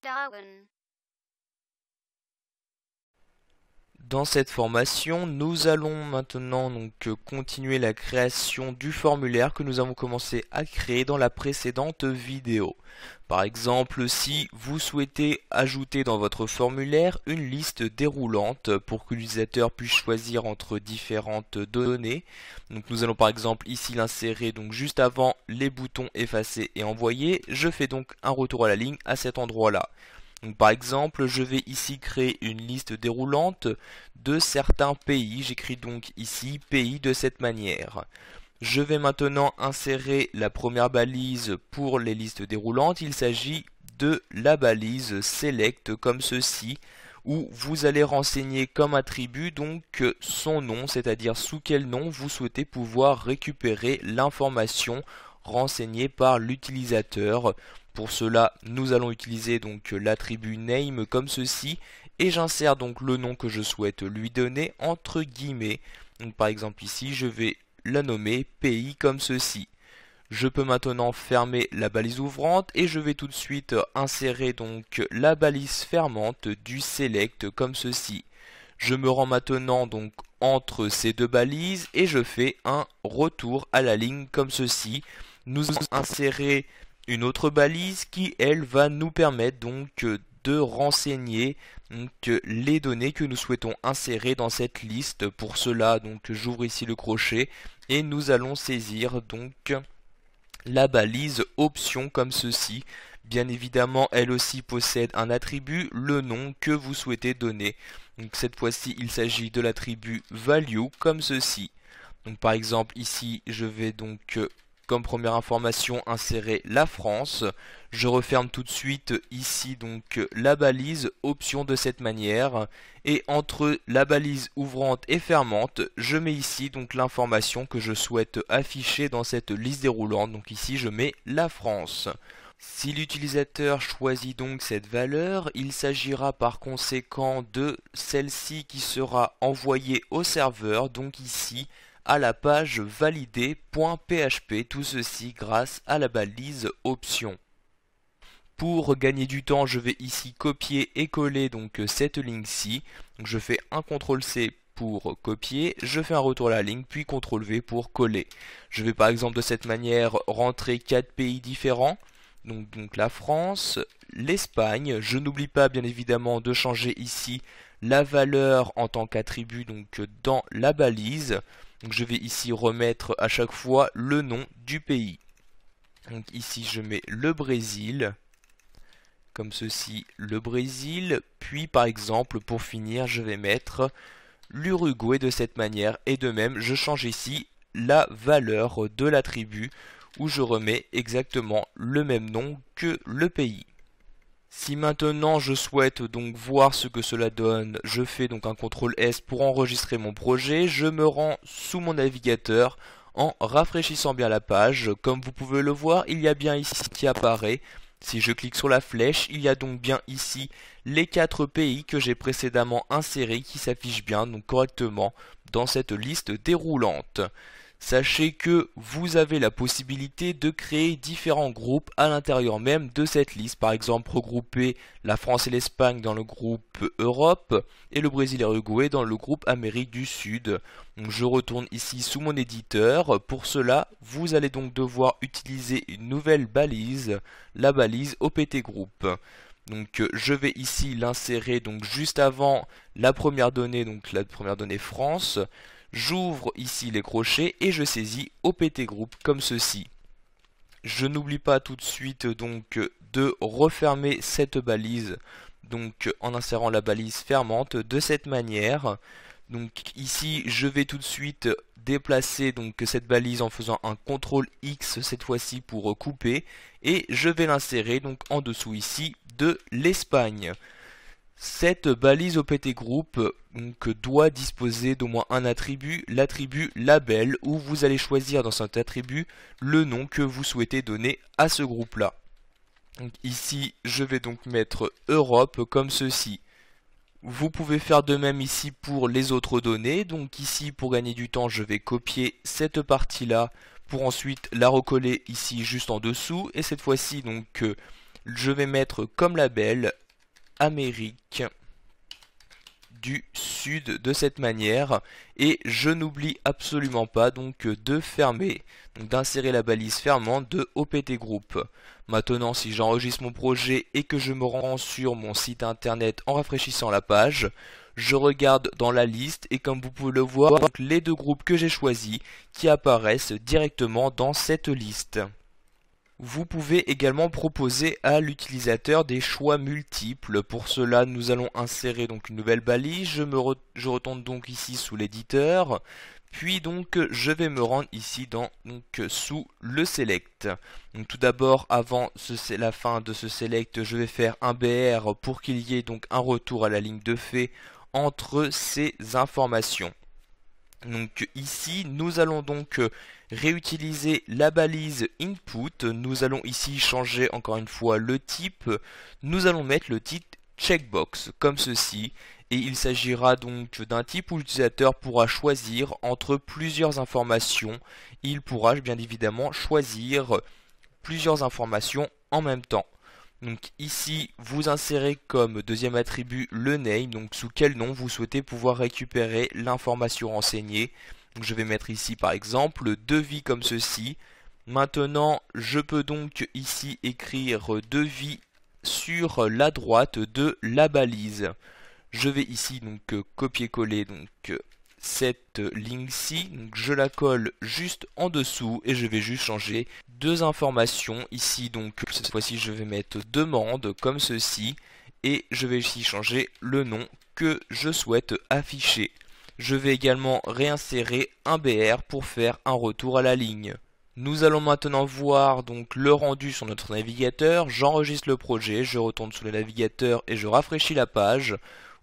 Darwin. Dans cette formation, nous allons maintenant continuer la création du formulaire que nous avons commencé à créer dans la précédente vidéo. Par exemple, si vous souhaitez ajouter dans votre formulaire une liste déroulante pour que l'utilisateur puisse choisir entre différentes données, donc nous allons par exemple ici l'insérer juste avant les boutons effacer et envoyer. Je fais donc un retour à la ligne à cet endroit-là. Donc, par exemple, je vais ici créer une liste déroulante de certains pays. J'écris donc ici pays de cette manière. Je vais maintenant insérer la première balise pour les listes déroulantes. Il s'agit de la balise select comme ceci, où vous allez renseigner comme attribut donc son nom, c'est-à-dire sous quel nom vous souhaitez pouvoir récupérer l'information renseignée par l'utilisateur. Pour cela, nous allons utiliser donc l'attribut name comme ceci et j'insère donc le nom que je souhaite lui donner entre guillemets. Donc par exemple ici, je vais la nommer pays comme ceci. Je peux maintenant fermer la balise ouvrante et je vais tout de suite insérer donc la balise fermante du select comme ceci. Je me rends maintenant donc entre ces deux balises et je fais un retour à la ligne comme ceci. Nous allons insérer une autre balise qui elle va nous permettre donc de renseigner les données que nous souhaitons insérer dans cette liste. Pour cela donc j'ouvre ici le crochet et nous allons saisir donc la balise option comme ceci. Bien évidemment, elle aussi possède un attribut, le nom que vous souhaitez donner. Donc cette fois-ci, il s'agit de l'attribut value comme ceci. Donc par exemple ici, je vais donc comme première information insérer la France. Je referme tout de suite ici donc la balise option de cette manière et entre la balise ouvrante et fermante je mets ici donc l'information que je souhaite afficher dans cette liste déroulante. Donc ici je mets la France. Si l'utilisateur choisit donc cette valeur, il s'agira par conséquent de celle-ci qui sera envoyée au serveur, donc ici à la page validée.php, tout ceci grâce à la balise option. Pour gagner du temps, je vais ici copier et coller donc cette ligne-ci. Je fais un CTRL-C pour copier, je fais un retour à la ligne, puis CTRL-V pour coller. Je vais par exemple de cette manière rentrer 4 pays différents. Donc la France, l'Espagne. Je n'oublie pas bien évidemment de changer ici la valeur en tant qu'attribut donc dans la balise. Donc je vais ici remettre à chaque fois le nom du pays. Donc ici je mets le Brésil, comme ceci le Brésil, puis par exemple pour finir je vais mettre l'Uruguay de cette manière et de même je change ici la valeur de l'attribut où je remets exactement le même nom que le pays. Si maintenant je souhaite donc voir ce que cela donne, je fais donc un CTRL S pour enregistrer mon projet, je me rends sous mon navigateur en rafraîchissant bien la page. Comme vous pouvez le voir, il y a bien ici qui apparaît. Si je clique sur la flèche, il y a donc bien ici les 4 pays que j'ai précédemment insérés qui s'affichent bien donc correctement dans cette liste déroulante. Sachez que vous avez la possibilité de créer différents groupes à l'intérieur même de cette liste. Par exemple, regrouper la France et l'Espagne dans le groupe Europe et le Brésil et l'Uruguay dans le groupe Amérique du Sud. Donc, je retourne ici sous mon éditeur. Pour cela, vous allez donc devoir utiliser une nouvelle balise, la balise OPT Group. Donc je vais ici l'insérer donc juste avant la première donnée, donc la première donnée France. J'ouvre ici les crochets et je saisis OPT Group comme ceci. Je n'oublie pas tout de suite donc de refermer cette balise donc en insérant la balise fermante de cette manière. Donc ici je vais tout de suite déplacer donc cette balise en faisant un CTRL X cette fois-ci pour couper et je vais l'insérer donc en dessous ici de l'Espagne. Cette balise OPT Group donc, doit disposer d'au moins un attribut, l'attribut label, où vous allez choisir dans cet attribut le nom que vous souhaitez donner à ce groupe-là. Ici, je vais donc mettre Europe comme ceci. Vous pouvez faire de même ici pour les autres données. Donc ici, pour gagner du temps, je vais copier cette partie-là pour ensuite la recoller ici juste en dessous. Et cette fois-ci, donc je vais mettre comme label Amérique du Sud de cette manière, et je n'oublie absolument pas donc de fermer, donc d'insérer la balise fermante de OPT Group. Maintenant, si j'enregistre mon projet et que je me rends sur mon site internet en rafraîchissant la page, je regarde dans la liste et comme vous pouvez le voir, donc les deux groupes que j'ai choisis qui apparaissent directement dans cette liste. Vous pouvez également proposer à l'utilisateur des choix multiples. Pour cela, nous allons insérer donc une nouvelle balise. Je retourne donc ici sous l'éditeur. Puis donc je vais me rendre ici sous le select. Donc tout d'abord, avant la fin de ce select, je vais faire un BR pour qu'il y ait donc un retour à la ligne de fait entre ces informations. Donc ici, nous allons donc réutiliser la balise input. Nous allons ici changer encore une fois le type. Nous allons mettre le type checkbox comme ceci. Et il s'agira donc d'un type où l'utilisateur pourra choisir entre plusieurs informations. Il pourra bien évidemment choisir plusieurs informations en même temps. Donc ici, vous insérez comme deuxième attribut le name, donc sous quel nom vous souhaitez pouvoir récupérer l'information renseignée. Donc je vais mettre ici par exemple devis comme ceci. Maintenant, je peux donc ici écrire devis sur la droite de la balise. Je vais ici donc copier-coller cette ligne-ci, donc je la colle juste en dessous et je vais juste changer deux informations. Ici donc cette fois-ci je vais mettre demande comme ceci et je vais ici changer le nom que je souhaite afficher. Je vais également réinsérer un BR pour faire un retour à la ligne. Nous allons maintenant voir donc le rendu sur notre navigateur. J'enregistre le projet, je retourne sur le navigateur et je rafraîchis la page.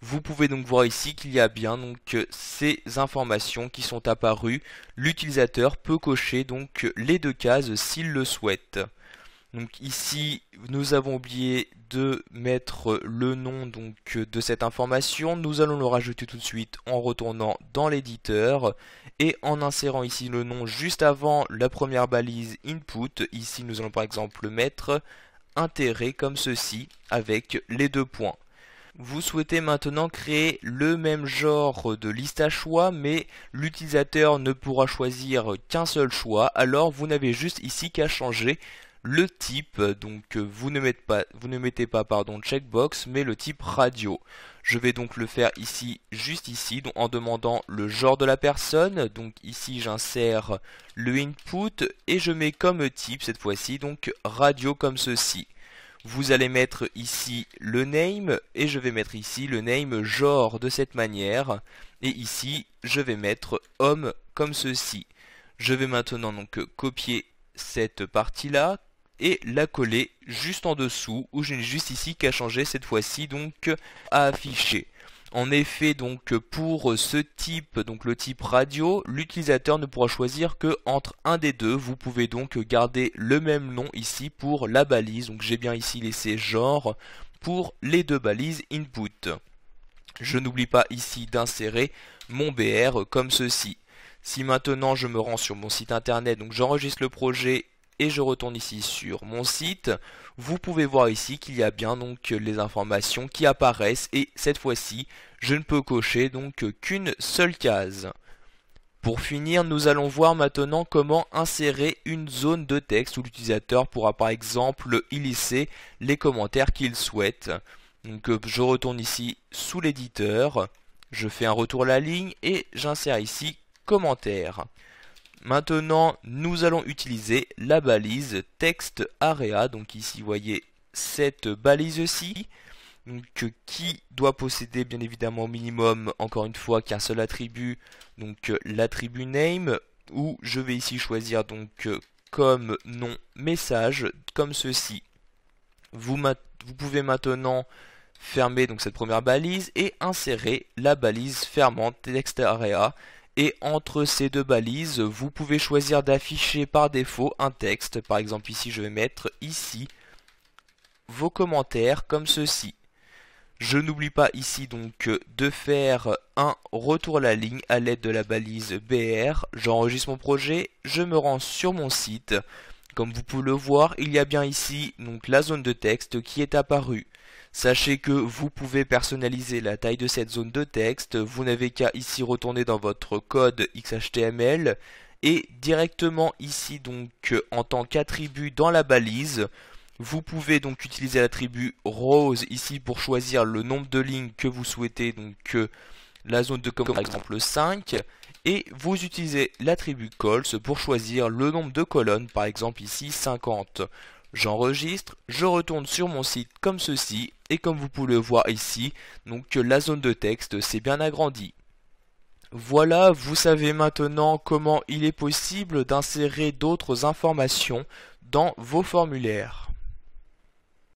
Vous pouvez donc voir ici qu'il y a bien ces informations qui sont apparues. L'utilisateur peut cocher donc les deux cases s'il le souhaite. Donc ici, nous avons oublié de mettre le nom de cette information. Nous allons le rajouter tout de suite en retournant dans l'éditeur et en insérant ici le nom juste avant la première balise input. Ici, nous allons par exemple mettre intérêt comme ceci avec les deux points. Vous souhaitez maintenant créer le même genre de liste à choix, mais l'utilisateur ne pourra choisir qu'un seul choix. Alors vous n'avez juste ici qu'à changer le type. Donc vous ne mettez pas checkbox, mais le type radio. Je vais donc le faire ici, juste ici, donc en demandant le genre de la personne. Donc ici j'insère le input et je mets comme type cette fois-ci donc radio comme ceci. Vous allez mettre ici le name et je vais mettre ici le name genre de cette manière. Et ici, je vais mettre homme comme ceci. Je vais maintenant donc copier cette partie-là et la coller juste en dessous où j'ai juste ici qu'à changer cette fois-ci donc à afficher. En effet, donc pour ce type, donc le type radio, l'utilisateur ne pourra choisir que entre un des deux. Vous pouvez donc garder le même nom ici pour la balise. Donc j'ai bien ici laissé genre pour les deux balises input. Je n'oublie pas ici d'insérer mon BR comme ceci. Si maintenant je me rends sur mon site internet, donc j'enregistre le projet et je retourne ici sur mon site, vous pouvez voir ici qu'il y a bien donc les informations qui apparaissent et cette fois-ci je ne peux cocher donc qu'une seule case. Pour finir, nous allons voir maintenant comment insérer une zone de texte où l'utilisateur pourra par exemple y laisser les commentaires qu'il souhaite. Donc je retourne ici sous l'éditeur, je fais un retour à la ligne et j'insère ici commentaire. Maintenant, nous allons utiliser la balise texte area. Donc ici, vous voyez cette balise-ci, qui doit posséder bien évidemment au minimum, encore une fois, qu'un seul attribut, donc l'attribut name, où je vais ici choisir donc comme nom message, comme ceci. Vous pouvez maintenant fermer donc cette première balise et insérer la balise fermante texte area. Et entre ces deux balises, vous pouvez choisir d'afficher par défaut un texte. Par exemple ici, je vais mettre ici vos commentaires comme ceci. Je n'oublie pas ici donc de faire un retour à la ligne à l'aide de la balise BR. J'enregistre mon projet, je me rends sur mon site. Comme vous pouvez le voir, il y a bien ici donc la zone de texte qui est apparue. Sachez que vous pouvez personnaliser la taille de cette zone de texte, vous n'avez qu'à ici retourner dans votre code XHTML et directement ici donc en tant qu'attribut dans la balise, vous pouvez donc utiliser l'attribut rows ici pour choisir le nombre de lignes que vous souhaitez, donc la zone de commande par exemple 5, et vous utilisez l'attribut cols pour choisir le nombre de colonnes, par exemple ici 50. J'enregistre, je retourne sur mon site comme ceci, et comme vous pouvez le voir ici, donc la zone de texte s'est bien agrandie. Voilà, vous savez maintenant comment il est possible d'insérer d'autres informations dans vos formulaires.